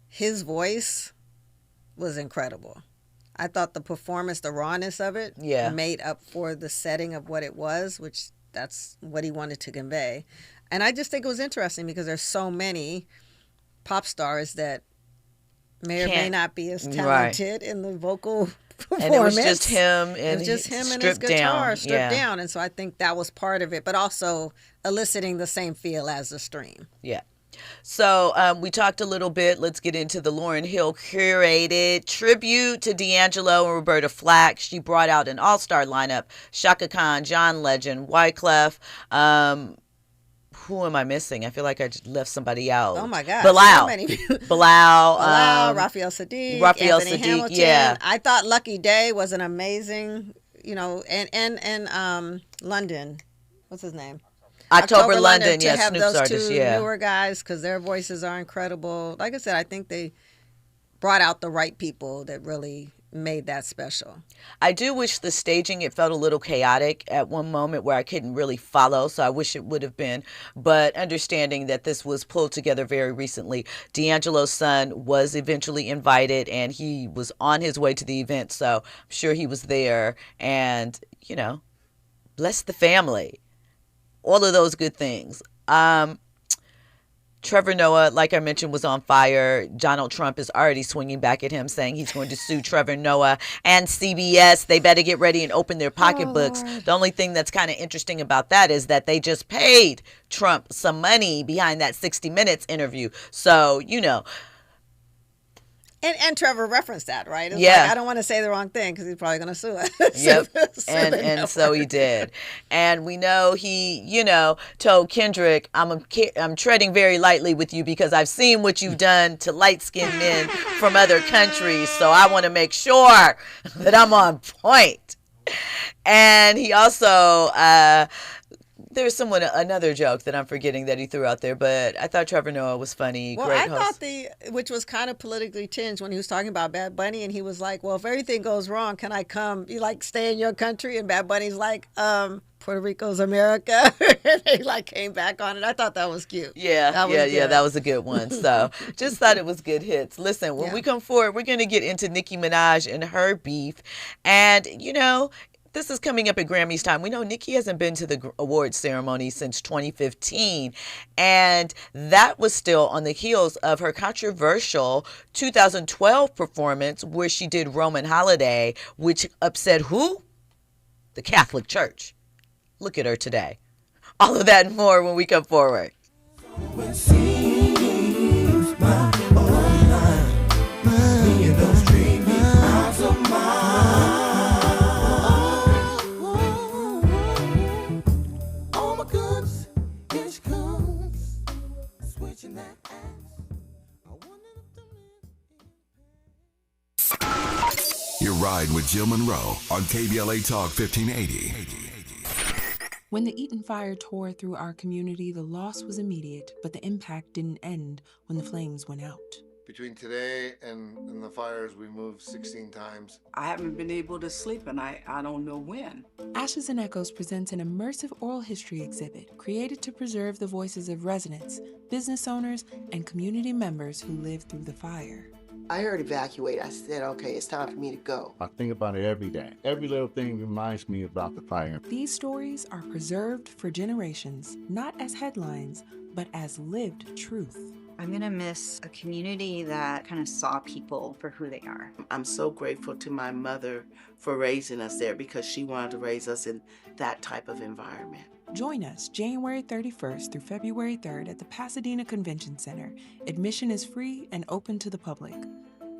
his voice was incredible. I thought the performance, the rawness of it, made up for the setting of what it was, which that's what he wanted to convey. And I just think it was interesting because there's so many pop stars that may or may not be as talented in the vocal performance. And it was just him and it was just him and his guitar stripped down. And so I think that was part of it, but also eliciting the same feel as the stream. Yeah. So we talked a little bit. Let's get into the Lauryn Hill curated tribute to D'Angelo and Roberta Flack. She brought out an all-star lineup: Shaka Khan, John Legend, Wyclef. Who am I missing? I feel like I just left somebody out. Oh my God! Bilal, Raphael Sadiq, Raphael Anthony Sadiq. Hamilton. Yeah, I thought Lucky Day was an amazing, and London. What's his name? October London, to yeah, have Snoop's those artist, two yeah. newer guys because their voices are incredible. Like I said, I think they brought out the right people that really made that special. I do wish the staging, it felt a little chaotic at one moment where I couldn't really follow, so I wish it would have been. But understanding that this was pulled together very recently, D'Angelo's son was eventually invited and he was on his way to the event, so I'm sure he was there. And, bless the family. All of those good things. Trevor Noah, like I mentioned, was on fire. Donald Trump is already swinging back at him, saying he's going to sue Trevor Noah and CBS. They better get ready and open their pocketbooks. The only thing that's kind of interesting about that is that they just paid Trump some money behind that 60 Minutes interview. So, And Trevor referenced that, right? It's Yeah. like, I don't want to say the wrong thing because he's probably going to sue us. Yep. And so he did. And we know he, told Kendrick, I'm treading very lightly with you because I've seen what you've done to light-skinned men from other countries. So I want to make sure that I'm on point. And he also, there's another joke that I'm forgetting that he threw out there, but I thought Trevor Noah was funny. Well, Great I host. thought which was kind of politically tinged when he was talking about Bad Bunny, and he was like, well, if everything goes wrong, can I come, stay in your country? And Bad Bunny's like, Puerto Rico's America. And they came back on it. I thought that was cute. Yeah, that was a good one. So just thought it was good hits. Listen, when we come forward, we're going to get into Nicki Minaj and her beef. And, this is coming up at Grammys time. We know Nicki hasn't been to the awards ceremony since 2015, and that was still on the heels of her controversial 2012 performance where she did Roman Holiday, which upset who? The Catholic Church. Look at her today. All of that and more when we come forward. You're riding with Jill Munroe on KBLA Talk 1580. When the Eaton fire tore through our community, the loss was immediate, but the impact didn't end when the flames went out. Between today and the fires, we moved 16 times. I haven't been able to sleep, and I don't know when. Ashes and Echoes presents an immersive oral history exhibit created to preserve the voices of residents, business owners, and community members who lived through the fire. I heard evacuate. I said, okay, it's time for me to go. I think about it every day. Every little thing reminds me about the fire. These stories are preserved for generations, not as headlines, but as lived truth. I'm going to miss a community that kind of saw people for who they are. I'm so grateful to my mother for raising us there because she wanted to raise us in that type of environment. Join us January 31st through February 3rd at the Pasadena Convention Center. Admission is free and open to the public.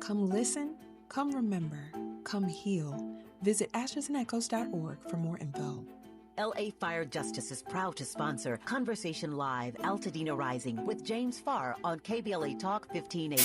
Come listen, come remember, come heal. Visit ashesandechoes.org for more info. LA Fire Justice is proud to sponsor Conversation Live, Altadena Rising with James Farr on KBLA Talk 1580.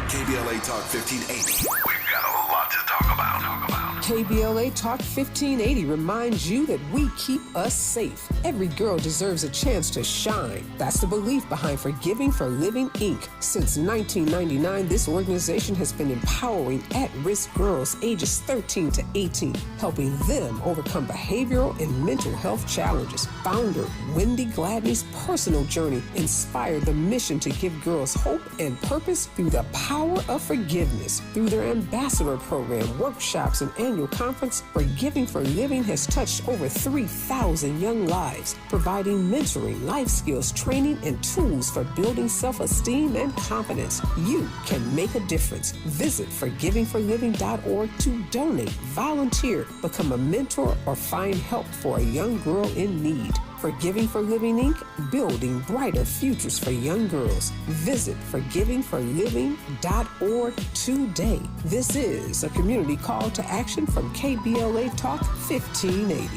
KBLA Talk 1580. We've got a lot to talk about. KBLA Talk 1580 reminds you that we keep us safe. Every girl deserves a chance to shine. That's the belief behind Forgiving for Living, Inc. Since 1999, this organization has been empowering at-risk girls ages 13 to 18, helping them overcome behavioral and mental health challenges. Founder Wendy Gladney's personal journey inspired the mission to give girls hope and purpose through the power of forgiveness. Through their ambassador program, workshops, and annual conference, Forgiving for Living has touched over 3,000 young lives, providing mentoring, life skills, training, and tools for building self-esteem and confidence. You can make a difference. Visit forgivingforliving.org to donate, volunteer, become a mentor, or find help for a young girl in need. Forgiving for Living, Inc., building brighter futures for young girls. Visit forgivingforliving.org today. This is a community call to action from KBLA Talk 1580.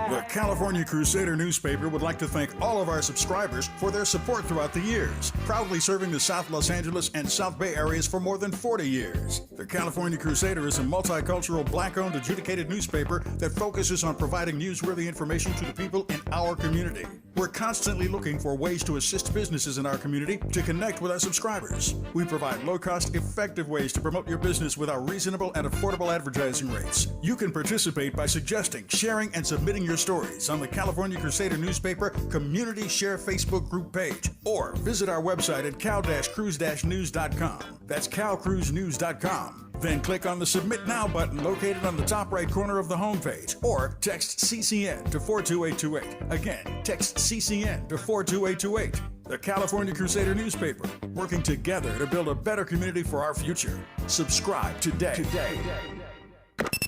The California Crusader newspaper would like to thank all of our subscribers for their support throughout the years, proudly serving the South Los Angeles and South Bay areas for more than 40 years. The California Crusader is a multicultural, black-owned, adjudicated newspaper that focuses on providing newsworthy information to the people in our community. We're constantly looking for ways to assist businesses in our community to connect with our subscribers. We provide low-cost, effective ways to promote your business with our reasonable and affordable advertising rates. You can participate by suggesting, sharing, and submitting your stories on the California Crusader newspaper Community Share Facebook group page, or visit our website at cal-cruise-news.com. That's calcruisenews.com. Then click on the Submit Now button located on the top right corner of the homepage, or text CCN to 42828. Again, text CCN to 42828. The California Crusader newspaper, working together to build a better community for our future. Subscribe today.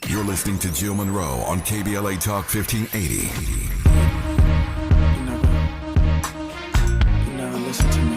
You're listening to Jill Munroe on KBLA Talk 1580. You never listen to me.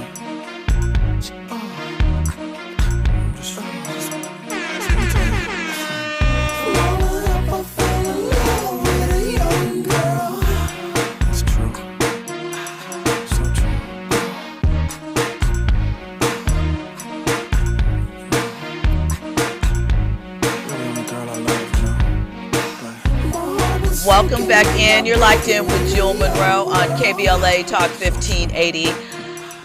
Welcome back in. You're locked in with Jill Munroe on KBLA Talk 1580.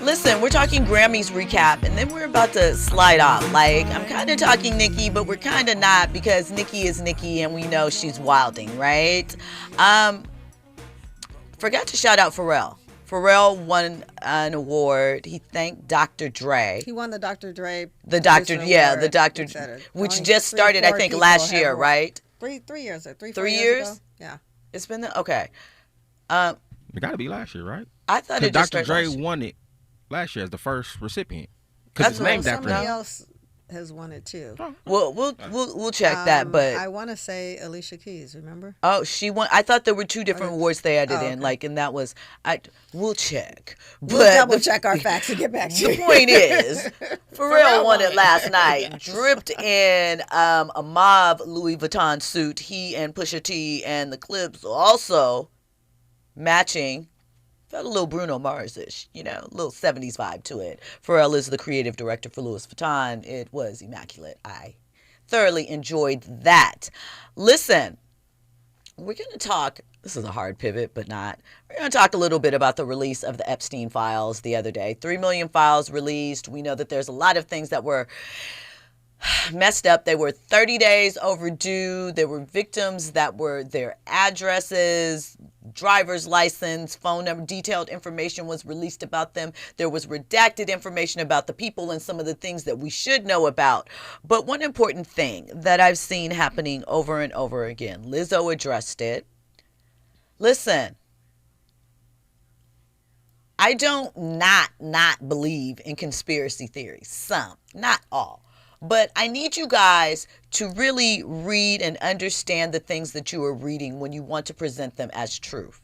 Listen, we're talking Grammys recap, and then we're about to slide off. Like, I'm kind of talking Nicki, but we're kind of not, because Nicki is Nicki, and we know she's wilding, right? Forgot to shout out Pharrell. Pharrell won an award. He thanked Dr. Dre. He won the Dr. Dre. The Dr. Which just started, I think, last year, right? 3 years. 3 years? Ago. Yeah. It's been okay. It got to be last year, right? I thought it just Dr. Dre last year. won it last year as the first recipient. Because it's named after somebody him. else has won it too. Well, we'll check that, but I want to say Alicia Keys. Remember? Oh, she won. I thought there were two different awards they added in, like, and that was we'll check. We'll double check our facts and get back to you. The point is, Pharrell won it last night, dripped in a mauve Louis Vuitton suit. He and Pusha T and the Clips also matching. Felt a little Bruno Mars-ish, a little 70s vibe to it. Pharrell is the creative director for Louis Vuitton. It was immaculate. I thoroughly enjoyed that. Listen, we're going to talk, this is a hard pivot, but not. We're going to talk a little bit about the release of the Epstein files the other day. 3 million files released. We know that there's a lot of things that were messed up. They were 30 days overdue. There were victims that were their addresses, driver's license, phone number, detailed information was released about them. There was redacted information about the people and some of the things that we should know about. But one important thing that I've seen happening over and over again, Lizzo addressed it. Listen, I don't not believe in conspiracy theories. Some, not all. But I need you guys to really read and understand the things that you are reading when you want to present them as truth.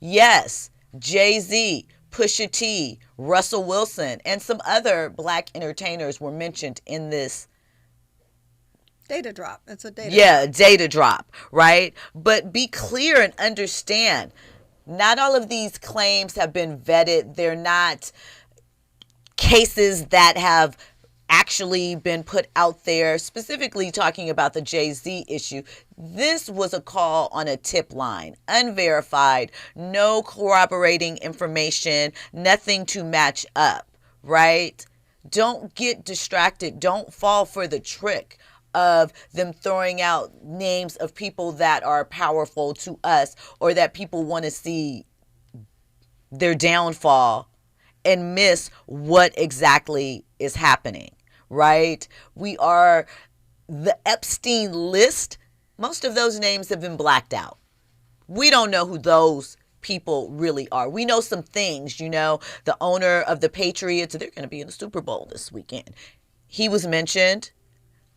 Yes, Jay-Z, Pusha T, Russell Wilson, and some other black entertainers were mentioned in this data drop. It's a data drop. Yeah, data drop, right? But be clear and understand, not all of these claims have been vetted. They're not cases that have actually been put out there, specifically talking about the Jay-Z issue. This was a call on a tip line, unverified, no corroborating information, nothing to match up, right? Don't get distracted. Don't fall for the trick of them throwing out names of people that are powerful to us or that people want to see their downfall and miss what exactly is happening, right? We are the Epstein list. Most of those names have been blacked out. We don't know who those people really are. We know some things, the owner of the Patriots, they're going to be in the Super Bowl this weekend. He was mentioned,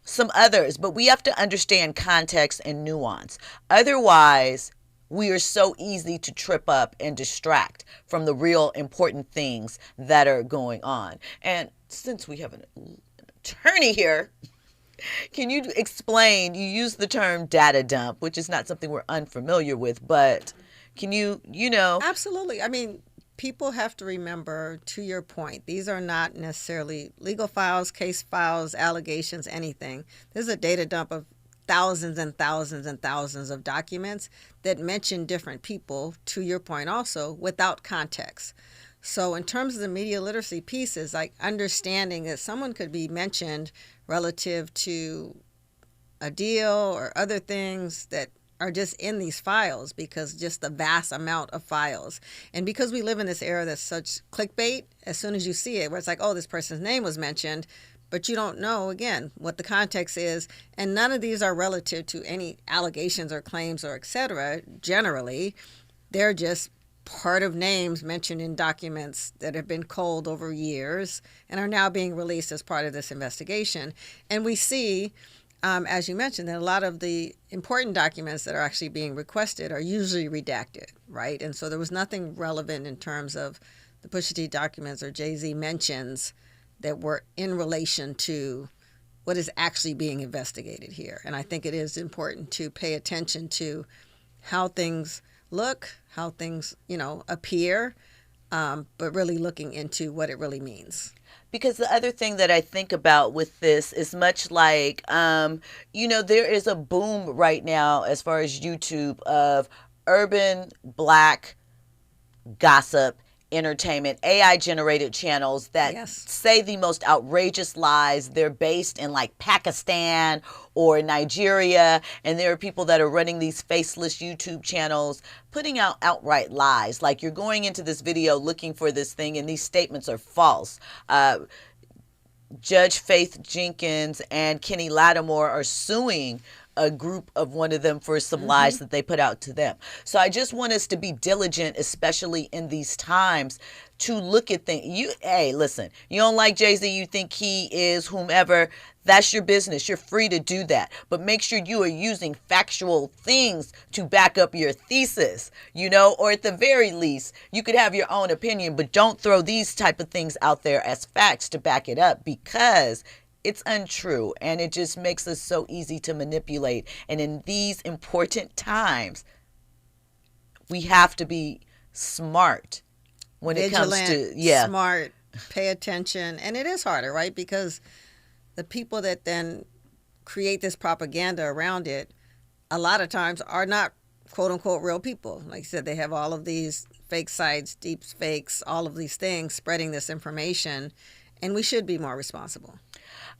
some others, but we have to understand context and nuance. Otherwise, we are so easy to trip up and distract from the real important things that are going on. And since we have an attorney here, can you explain, you use the term data dump, which is not something we're unfamiliar with, but can you Absolutely. I mean, people have to remember, to your point, these are not necessarily legal files, case files, allegations, anything. This is a data dump of thousands and thousands and thousands of documents that mention different people, to your point also, without context. So in terms of the media literacy pieces, like understanding that someone could be mentioned relative to a deal or other things that are just in these files, because just the vast amount of files. And because we live in this era that's such clickbait, as soon as you see it, where it's like, oh, this person's name was mentioned, but you don't know, again, what the context is. And none of these are relative to any allegations or claims or et cetera. Generally, they're just part of names mentioned in documents that have been culled over years and are now being released as part of this investigation. And we see, as you mentioned, that a lot of the important documents that are actually being requested are usually redacted, right? And so there was nothing relevant in terms of the Pusha T documents or Jay-Z mentions that were in relation to what is actually being investigated here. And I think it is important to pay attention to how things look, how things, appear, but really looking into what it really means. Because the other thing that I think about with this is much like, there is a boom right now as far as YouTube of urban Black gossip, entertainment, AI generated channels that say the most outrageous lies. They're based in like Pakistan or Nigeria, and there are people that are running these faceless YouTube channels putting out outright lies. Like, you're going into this video looking for this thing and these statements are false. Judge Faith Jenkins and Kenny Lattimore are suing a group of one of them for some lies that they put out to them. So I just want us to be diligent, especially in these times, to look at things. Hey, listen, you don't like Jay-Z, you think he is whomever, that's your business. You're free to do that. But make sure you are using factual things to back up your thesis, or at the very least, you could have your own opinion, but don't throw these type of things out there as facts to back it up, because it's untrue, and it just makes us so easy to manipulate. And in these important times, we have to be smart when Vigilant, it comes to smart, pay attention. And it is harder, right? Because the people that then create this propaganda around it, a lot of times are not quote unquote real people. Like I said, they have all of these fake sites, deep fakes, all of these things spreading this information, and we should be more responsible.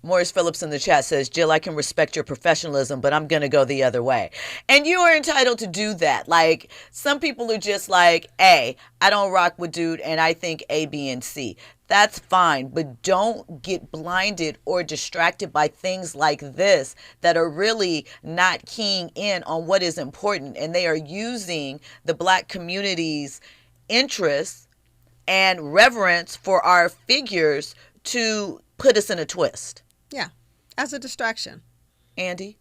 Morris Phillips in the chat says, Jill, I can respect your professionalism, but I'm going to go the other way. And you are entitled to do that. Like, some people are just like, I don't rock with dude, and I think A, B, and C. That's fine, but don't get blinded or distracted by things like this that are really not keying in on what is important. And they are using the Black community's interests and reverence for our figures to put us in a twist. Yeah, as a distraction. Andy?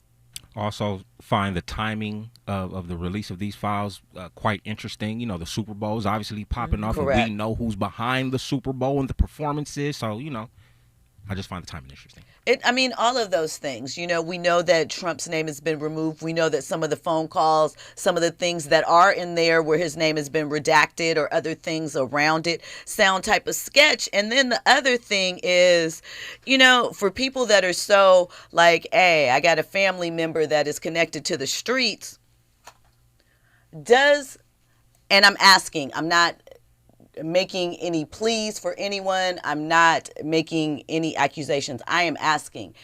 Also find the timing of the release of these files quite interesting. The Super Bowl is obviously popping off, correct. and we know who's behind the Super Bowl and the performances. So, I just find the timing interesting. All of those things. We know that Trump's name has been removed. We know that some of the phone calls, some of the things that are in there where his name has been redacted or other things around it sound type of sketch. And then the other thing is, for people that are so like, hey, I got a family member that is connected to the streets, and I'm asking, I'm not making any pleas for anyone. I'm not making any accusations. I am asking,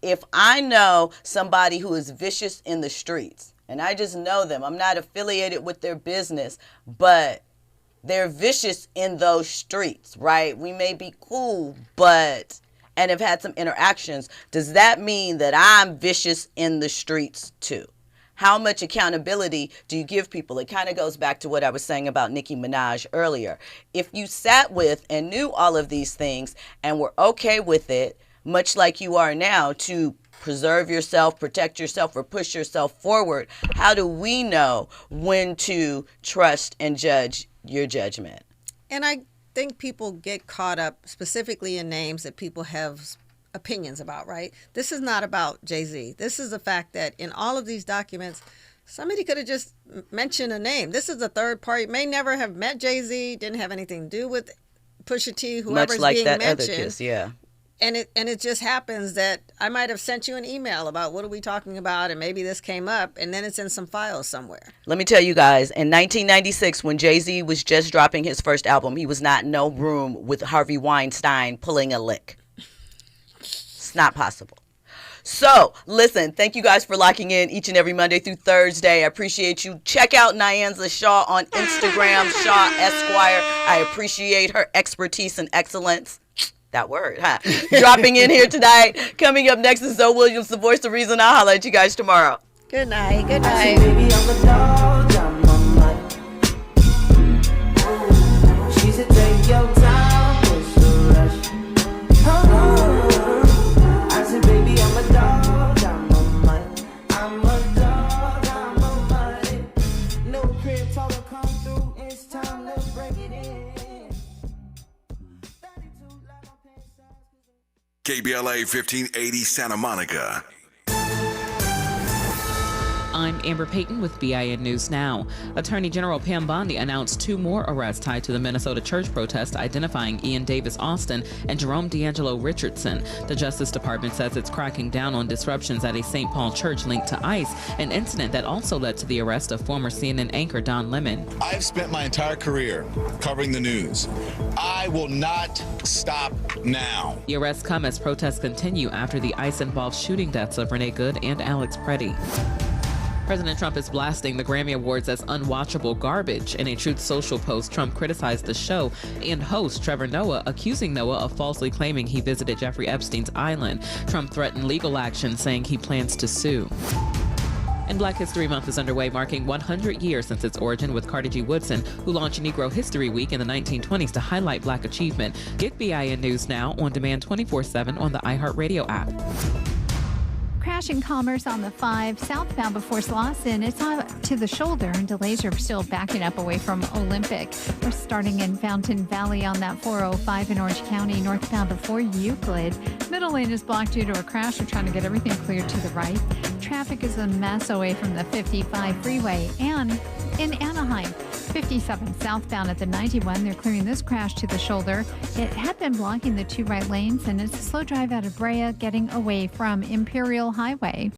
if I know somebody who is vicious in the streets and I just know them, I'm not affiliated with their business, but they're vicious in those streets, right? We may be cool, and have had some interactions. Does that mean that I'm vicious in the streets too? How much accountability do you give people? It kind of goes back to what I was saying about Nicki Minaj earlier. If you sat with and knew all of these things and were okay with it, much like you are now, to preserve yourself, protect yourself, or push yourself forward, how do we know when to trust and judge your judgment? And I think people get caught up specifically in names that people have opinions about, right? This is not about Jay-Z. This is the fact that in all of these documents, somebody could have just mentioned a name. This is a third party, may never have met Jay-Z, didn't have anything to do with Pusha T, whoever's much like being that mentioned. other case, yeah. And it just happens that I might have sent you an email about what are we talking about, and maybe this came up, and then it's in some files somewhere. Let me tell you guys, in 1996, when Jay-Z was just dropping his first album, he was not in no room with Harvey Weinstein pulling a lick. It's not possible. So, listen, thank you guys for locking in each and every Monday through Thursday. I appreciate you. Check out Nyanza Shaw on Instagram, Shaw Esquire. I appreciate her expertise and excellence. That word, huh? Dropping in here tonight. Coming up next is Zoe Williams, the voice of reason. I'll holler at you guys tomorrow. Good night. Good night. Baby, I'm a dog, I'm on my She said, take your time, what's the rush? I said, baby, I'm a dog, I'm on my I'm a dog, I'm on my no crib, talk to come through, it's time to break it in. KBLA 1580 Santa Monica. I'm Amber Payton with BIN News Now. Attorney General Pam Bondi announced 2 more arrests tied to the Minnesota church protest identifying Ian Davis Austin and Jerome D'Angelo Richardson. The Justice Department says it's cracking down on disruptions at a St. Paul church linked to ICE, an incident that also led to the arrest of former CNN anchor Don Lemon. I've spent my entire career covering the news. I will not stop now. The arrests come as protests continue after the ICE-involved shooting deaths of Renee Good and Alex Preddy. President Trump is blasting the Grammy Awards as unwatchable garbage. In a Truth Social post, Trump criticized the show and host Trevor Noah, accusing Noah of falsely claiming he visited Jeffrey Epstein's island. Trump threatened legal action, saying he plans to sue. And Black History Month is underway, marking 100 years since its origin, with Carter G. Woodson, who launched Negro History Week in the 1920s to highlight Black achievement. Get BIN News Now on demand 24/7 on the iHeartRadio app. Crashing commerce on the 5 southbound before Slauson. It's on to the shoulder, and delays are still backing up away from Olympic. We're starting in Fountain Valley on that 405 in Orange County, northbound before Euclid. Middle lane is blocked due to a crash. We're trying to get everything cleared to the right. Traffic is a mess away from the 55 freeway. And in Anaheim, 57 southbound at the 91. They're clearing this crash to the shoulder. It had been blocking the 2 right lanes, and it's a slow drive out of Brea getting away from Imperial Highway.